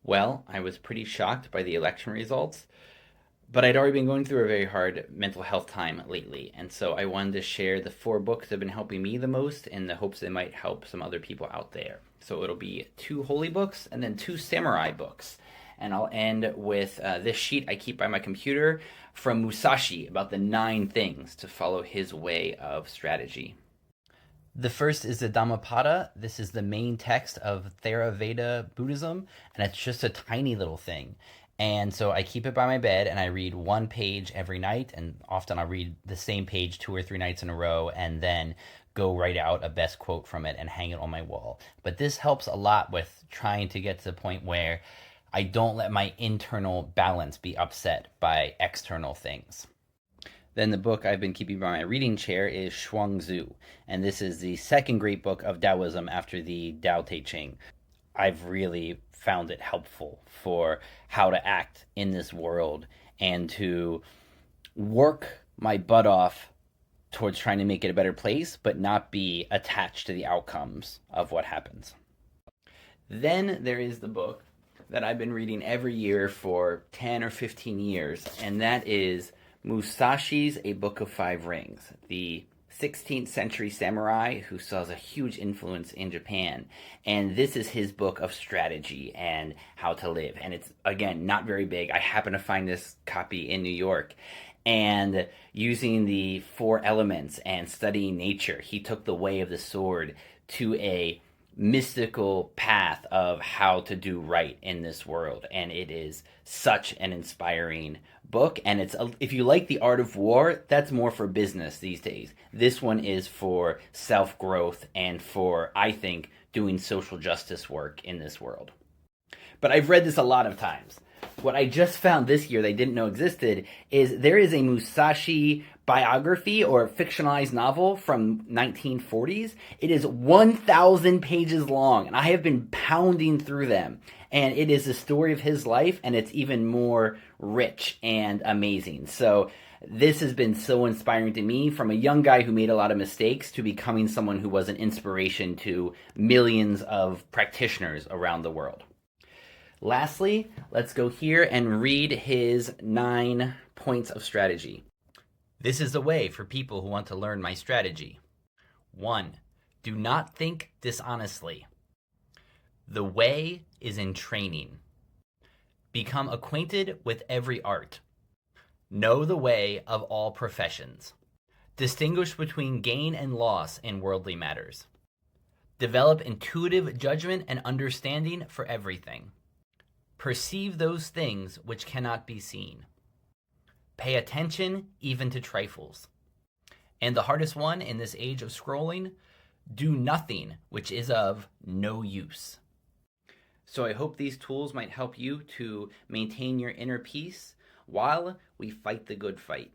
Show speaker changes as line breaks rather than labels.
Well, I was pretty shocked by the election results, but I'd already been going through a very hard mental health time lately, and so I wanted to share the four books that have been helping me the most in the hopes they might help some other people out there. So it'll be two holy books and then two samurai books. And I'll end with this sheet I keep by my computer from Musashi about the 9 things to follow his way of strategy. The first is the Dhammapada. This is the main text of Theravada Buddhism, and it's just a tiny little thing. And so I keep it by my bed and I read one page every night, and often I'll read the same page 2 or 3 nights in a row and then go write out a best quote from it and hang it on my wall. But this helps a lot with trying to get to the point where I don't let my internal balance be upset by external things. Then the book I've been keeping by my reading chair is Zhuangzi, and this is the second great book of Taoism after the Tao Te Ching. I've really found it helpful for how to act in this world and to work my butt off towards trying to make it a better place, but not be attached to the outcomes of what happens. Then there is the book that I've been reading every year for 10 or 15 years, and that is Musashi's A Book of Five Rings, the 16th century samurai who still has a huge influence in Japan. And this is his book of strategy and how to live. And it's, again, not very big. I happen to find this copy in New York. And using the 4 elements and studying nature, he took the way of the sword to a mystical path of how to do right in this world, and it is such an inspiring book. And if you like the art of war, that's more for business these days. This one is for self-growth and for, I think, doing social justice work in this world. But I've read this a lot of times. What I just found this year that I didn't know existed is there is a Musashi biography or fictionalized novel from 1940s. It is 1,000 pages long, and I have been pounding through them. And it is the story of his life, and it's even more rich and amazing. So this has been so inspiring to me, from a young guy who made a lot of mistakes to becoming someone who was an inspiration to millions of practitioners around the world. Lastly, let's go here and read his 9 points of strategy. This is the way for people who want to learn my strategy. 1. Do not think dishonestly. The way is in training. Become acquainted with every art. Know the way of all professions. Distinguish between gain and loss in worldly matters. Develop intuitive judgment and understanding for everything. Perceive those things which cannot be seen. Pay attention even to trifles. And the hardest one in this age of scrolling, do nothing which is of no use. So I hope these tools might help you to maintain your inner peace while we fight the good fight.